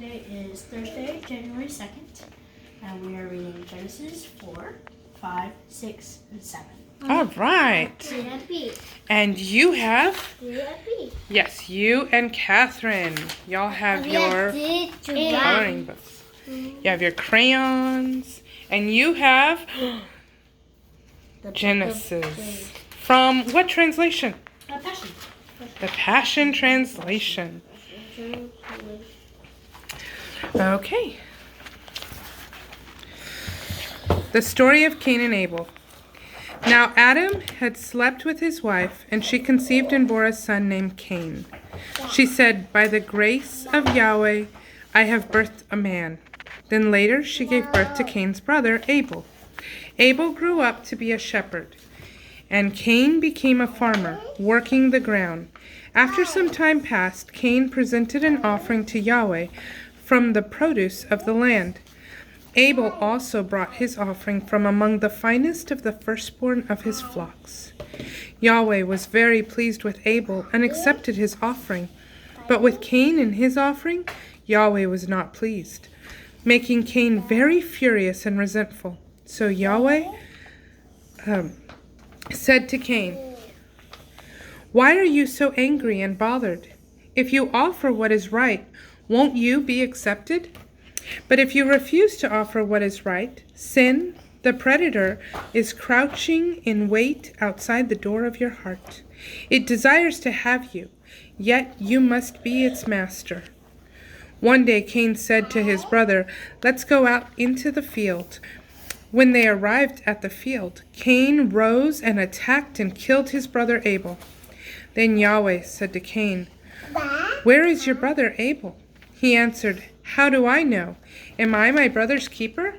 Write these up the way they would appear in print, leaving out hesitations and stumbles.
Today is Thursday, January 2nd, and we are reading Genesis 4, 5, 6, and 7. All right. And you have? Yes, you and Catherine. Y'all have your coloring books. You have your crayons. And you have Genesis. From what translation? Passion. The Passion Translation. Okay. The story of Cain and Abel. Now Adam had slept with his wife, and she conceived and bore a son named Cain. She said, "By the grace of Yahweh, I have birthed a man." Then later she gave birth to Cain's brother, Abel. Abel grew up to be a shepherd, and Cain became a farmer, working the ground. After some time passed, Cain presented an offering to Yahweh from the produce of the land. Abel also brought his offering from among the finest of the firstborn of his flocks. Yahweh was very pleased with Abel and accepted his offering. But with Cain and his offering, Yahweh was not pleased, making Cain very furious and resentful. So Yahweh said to Cain, "Why are you so angry and bothered? If you offer what is right, won't you be accepted? But if you refuse to offer what is right, sin, the predator, is crouching in wait outside the door of your heart. It desires to have you, yet you must be its master." One day Cain said to his brother, "Let's go out into the field." When they arrived at the field, Cain rose and attacked and killed his brother Abel. Then Yahweh said to Cain, "Where is your brother Abel?" He answered, "How do I know? Am I my brother's keeper?"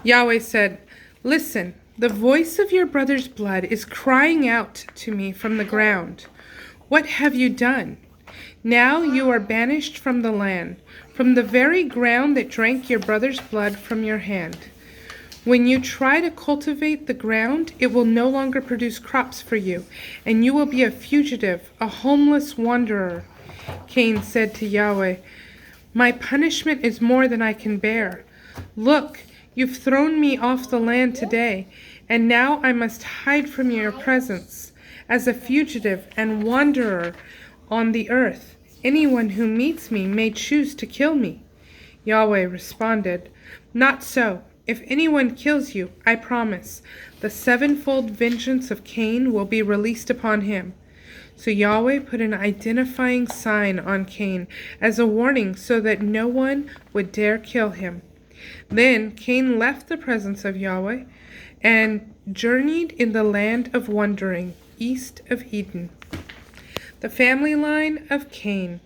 Yahweh said, "Listen, the voice of your brother's blood is crying out to me from the ground. What have you done? Now you are banished from the land, from the very ground that drank your brother's blood from your hand. When you try to cultivate the ground, it will no longer produce crops for you, and you will be a fugitive, a homeless wanderer." Cain said to Yahweh, "My punishment is more than I can bear. Look, you've thrown me off the land today, and now I must hide from your presence as a fugitive and wanderer on the earth. Anyone who meets me may choose to kill me." Yahweh responded, "Not so. If anyone kills you, I promise, the sevenfold vengeance of Cain will be released upon him." So Yahweh put an identifying sign on Cain as a warning so that no one would dare kill him. Then Cain left the presence of Yahweh and journeyed in the land of wandering, east of Eden. The family line of Cain.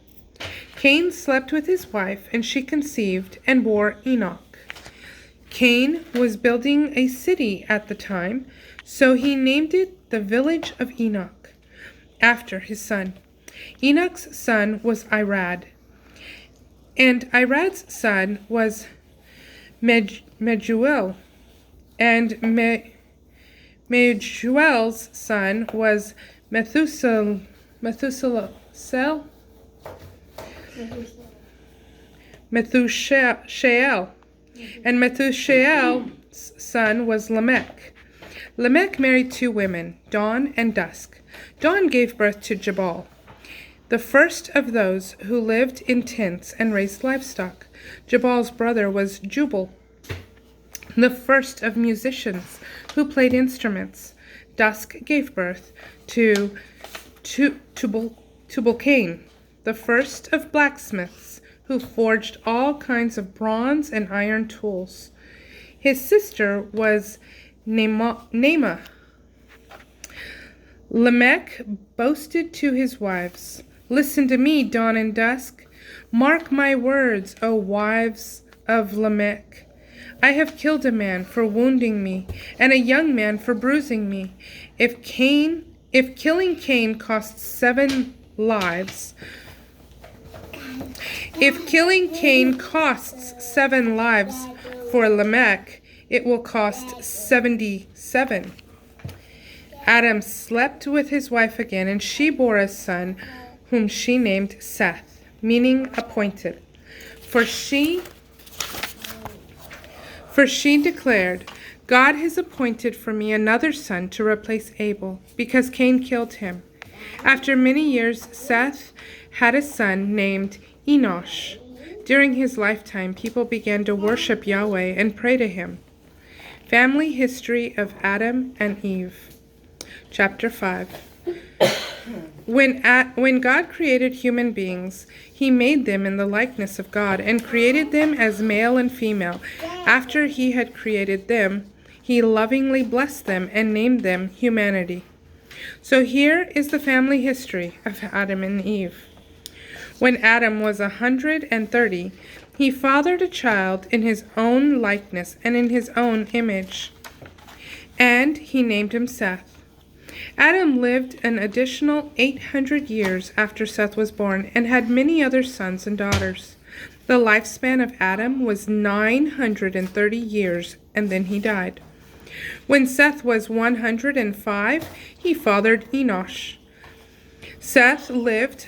Cain slept with his wife, and she conceived and bore Enoch. Cain was building a city at the time, so he named it the village of Enoch, after his son. Enoch's son was Irad, and Irad's son was Mejuel, and Mejuel's son was Methusael. And Methusael's son was Lamech. Lamech married two women, Dawn and Dusk. Dawn gave birth to Jabal, the first of those who lived in tents and raised livestock. Jabal's brother was Jubal, the first of musicians who played instruments. Dusk gave birth to Tubal-Cain, the first of blacksmiths who forged all kinds of bronze and iron tools. His sister was Naamah. Lamech boasted to his wives, "Listen to me, Dawn and Dusk. Mark my words, O wives of Lamech. I have killed a man for wounding me, and a young man for bruising me. If killing Cain costs 7 lives, for Lamech, it will cost 77. Adam slept with his wife again, and she bore a son whom she named Seth, meaning appointed. For she declared, God has appointed for me another son to replace Abel, because Cain killed him. After many years, Seth had a son named Enosh. During his lifetime, people began to worship Yahweh and pray to him. Family history of Adam and Eve. Chapter 5. When God created human beings, he made them in the likeness of God and created them as male and female. After he had created them, he lovingly blessed them and named them humanity. So here is the family history of Adam and Eve. When Adam was 130, he fathered a child in his own likeness and in his own image, and he named him Seth. Adam lived an additional 800 years after Seth was born and had many other sons and daughters. The lifespan of Adam was 930 years, and then he died. When Seth was 105, he fathered Enosh. Seth lived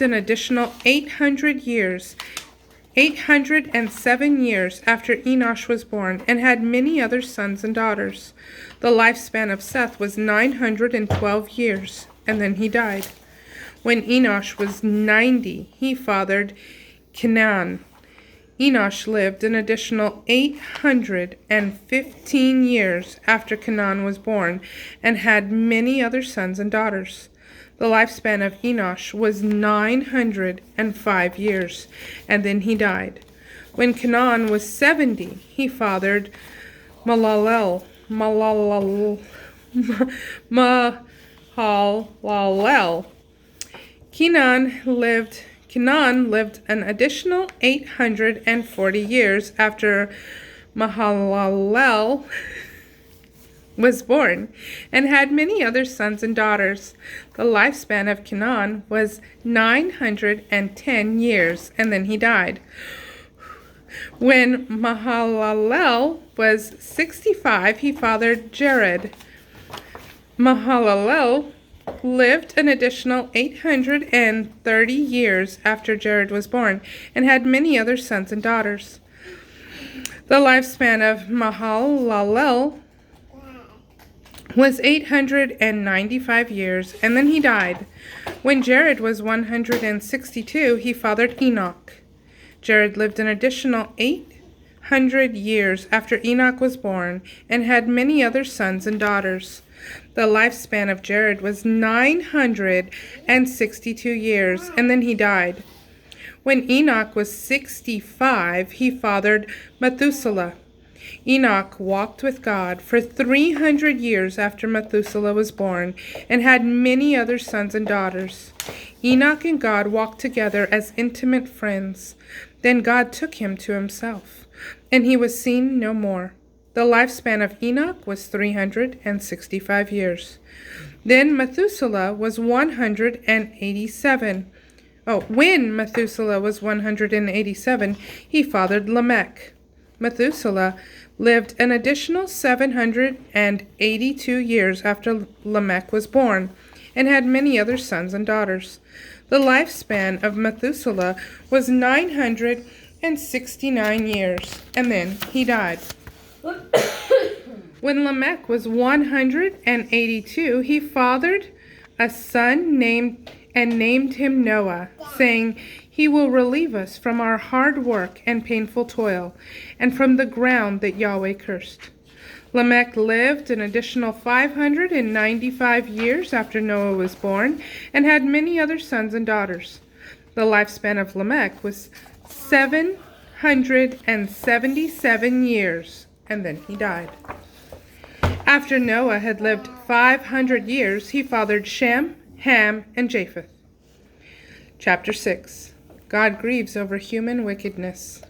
an additional 807 years after Enosh was born, and had many other sons and daughters. The lifespan of Seth was 912 years, and then he died. When Enosh was 90, he fathered Kenan. Enosh lived an additional 815 years after Kenan was born, and had many other sons and daughters. The lifespan of Enosh was 905 years, and then he died. When Kenan was 70, he fathered Mahalalel. Kenan lived an additional 840 years after Mahalalel was born, and had many other sons and daughters. The lifespan of Kenan was 910 years, and then he died. When Mahalalel was 65, he fathered Jared. Mahalalel lived an additional 830 years after Jared was born, and had many other sons and daughters. The lifespan of Mahalalel was 895 years, and then he died. When Jared was 162, he fathered Enoch. Jared lived an additional 800 years after Enoch was born, and had many other sons and daughters. The lifespan of Jared was 962 years, and then he died. When Enoch was 65, he fathered Methuselah. Enoch walked with God for 300 years after Methuselah was born, and had many other sons and daughters. Enoch and God walked together as intimate friends. Then God took him to himself, and he was seen no more. The lifespan of Enoch was 365 years. Then Methuselah was 187. When Methuselah was 187, he fathered Lamech. Methuselah lived an additional 782 years after Lamech was born, and had many other sons and daughters. The lifespan of Methuselah was 969 years, and then he died. When Lamech was 182, he fathered a son named him Noah, saying, "He will relieve us from our hard work and painful toil, and from the ground that Yahweh cursed." Lamech lived an additional 595 years after Noah was born, and had many other sons and daughters. The lifespan of Lamech was 777 years, and then he died. After Noah had lived 500 years, he fathered Shem, Ham, and Japheth. Chapter 6. God grieves over human wickedness.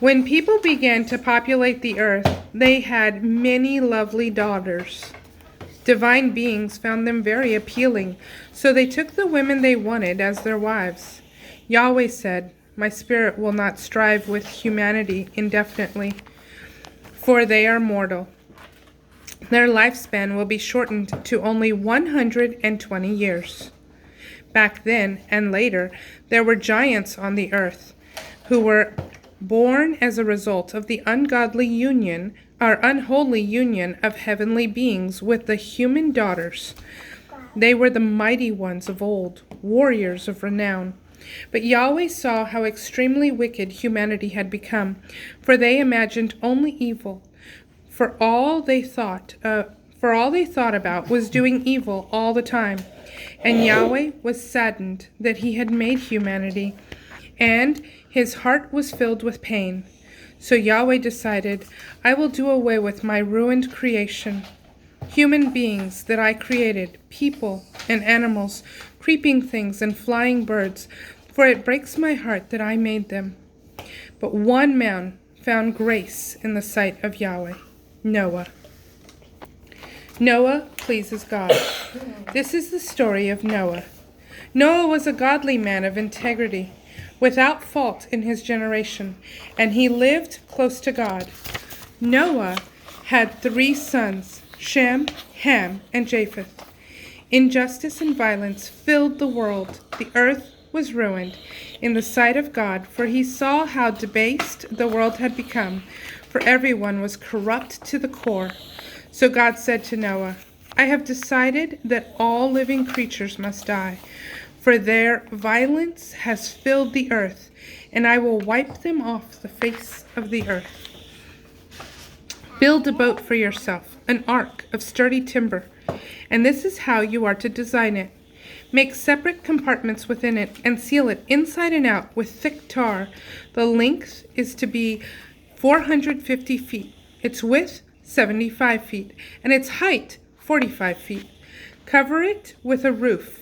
When people began to populate the earth, they had many lovely daughters. Divine beings found them very appealing, so they took the women they wanted as their wives. Yahweh said, "My spirit will not strive with humanity indefinitely, for they are mortal. Their lifespan will be shortened to only 120 years. Back then and later, there were giants on the earth who were born as a result of the unholy union of heavenly beings with the human daughters. They were the mighty ones of old, warriors of renown. But Yahweh saw how extremely wicked humanity had become, for they imagined only evil. For all they thought about was doing evil all the time. And Yahweh was saddened that he had made humanity, and his heart was filled with pain. So Yahweh decided, I will do away with my ruined creation. Human beings that I created, people and animals, creeping things and flying birds, for it breaks my heart that I made them. But one man found grace in the sight of Yahweh, Noah. Noah pleases God. This is the story of Noah. Noah was a godly man of integrity, without fault in his generation, and he lived close to God. Noah had 3 sons, Shem, Ham, and Japheth. Injustice and violence filled the world. The earth was ruined in the sight of God, for he saw how debased the world had become, for everyone was corrupt to the core. So God said to Noah, I have decided that all living creatures must die, for their violence has filled the earth, and I will wipe them off the face of the earth. Build a boat for yourself, an ark of sturdy timber, and this is how you are to design it. Make separate compartments within it and seal it inside and out with thick tar. The length is to be 450 feet, its width 75 feet, and its height 45 feet. Cover it with a roof,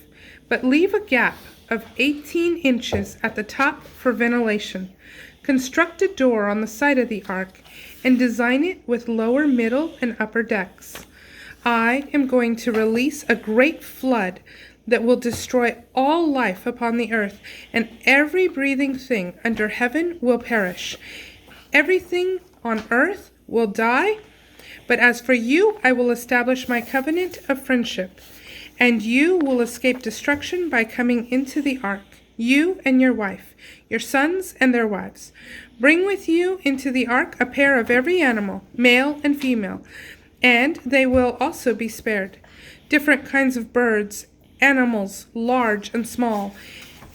but leave a gap of 18 inches at the top for ventilation. Construct a door on the side of the ark and design it with lower, middle, and upper decks. I am going to release a great flood that will destroy all life upon the earth, and every breathing thing under heaven will perish. Everything on earth will die, but as for you, I will establish my covenant of friendship, and you will escape destruction by coming into the ark, you and your wife, your sons and their wives. Bring with you into the ark a pair of every animal, male and female, and they will also be spared. Different kinds of birds, animals, large and small,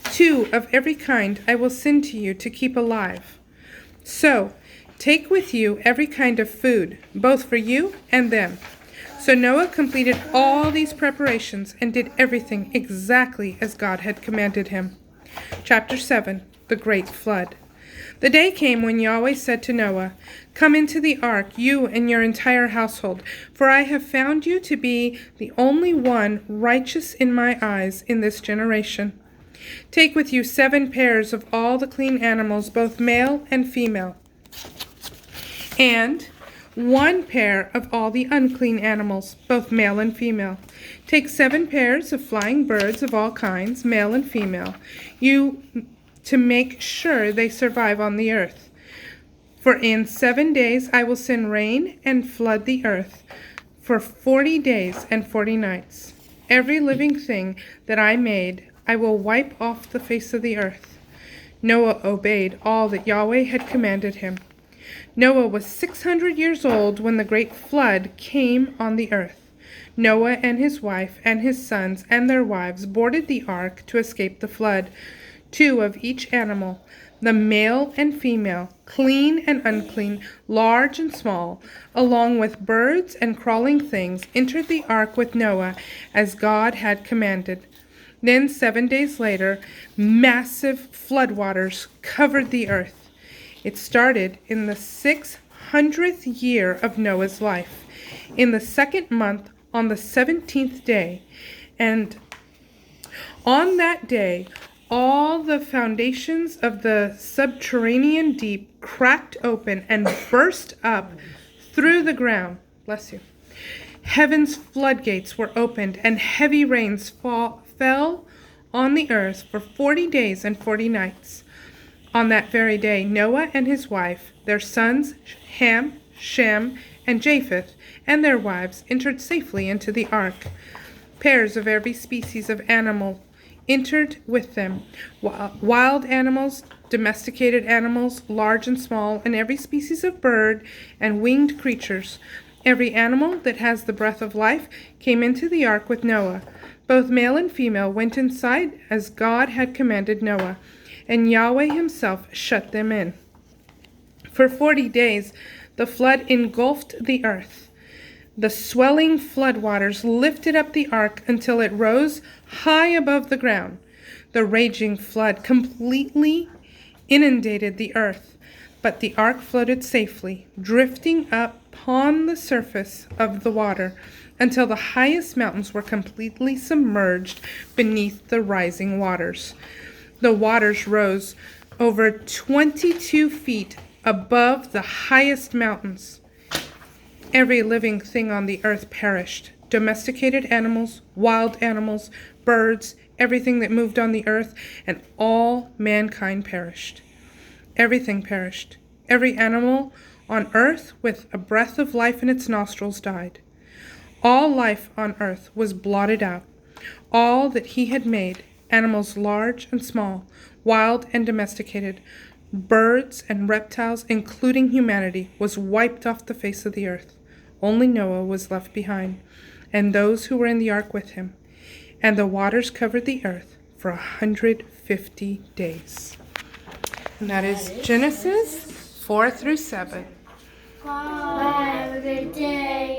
2 of every kind I will send to you to keep alive. So, take with you every kind of food, both for you and them. So Noah completed all these preparations and did everything exactly as God had commanded him. Chapter 7, the Great Flood. The day came when Yahweh said to Noah, Come into the ark, you and your entire household, for I have found you to be the only one righteous in my eyes in this generation. Take with you 7 pairs of all the clean animals, both male and female, and 1 pair of all the unclean animals, both male and female. Take 7 pairs of flying birds of all kinds, male and female, to make sure they survive on the earth. For in 7 days I will send rain and flood the earth for 40 days and 40 nights. Every living thing that I made I will wipe off the face of the earth. Noah obeyed all that Yahweh had commanded him. Noah was 600 years old when the great flood came on the earth. Noah and his wife and his sons and their wives boarded the ark to escape the flood. 2 of each animal, the male and female, clean and unclean, large and small, along with birds and crawling things, entered the ark with Noah as God had commanded. Then 7 days later, massive floodwaters covered the earth. It started in the 600th year of Noah's life, in the 2nd month, on the 17th day. And on that day, all the foundations of the subterranean deep cracked open and burst up through the ground. Bless you. Heaven's floodgates were opened, and heavy rains fell on the earth for 40 days and 40 nights. On that very day, Noah and his wife, their sons Ham, Shem, and Japheth and their wives entered safely into the ark. Pairs of every species of animal entered with them, wild animals, domesticated animals, large and small, and every species of bird and winged creatures. Every animal that has the breath of life came into the ark with Noah. Both male and female went inside as God had commanded Noah, and Yahweh himself shut them in. For 40 days the flood engulfed the earth. The swelling floodwaters lifted up the ark until it rose high above the ground. The raging flood completely inundated the earth, but the ark floated safely, drifting upon the surface of the water until the highest mountains were completely submerged beneath the rising waters. The waters rose over 22 feet above the highest mountains. Every living thing on the earth perished. Domesticated animals, wild animals, birds, everything that moved on the earth, and all mankind perished. Everything perished. Every animal on earth with a breath of life in its nostrils died. All life on earth was blotted out. All that he had made, animals large and small, wild and domesticated, birds and reptiles, including humanity, was wiped off the face of the earth. Only Noah was left behind, and those who were in the ark with him. And the waters covered the earth for 150 days. And that is Genesis 4 through 7. Bye. Have a great day.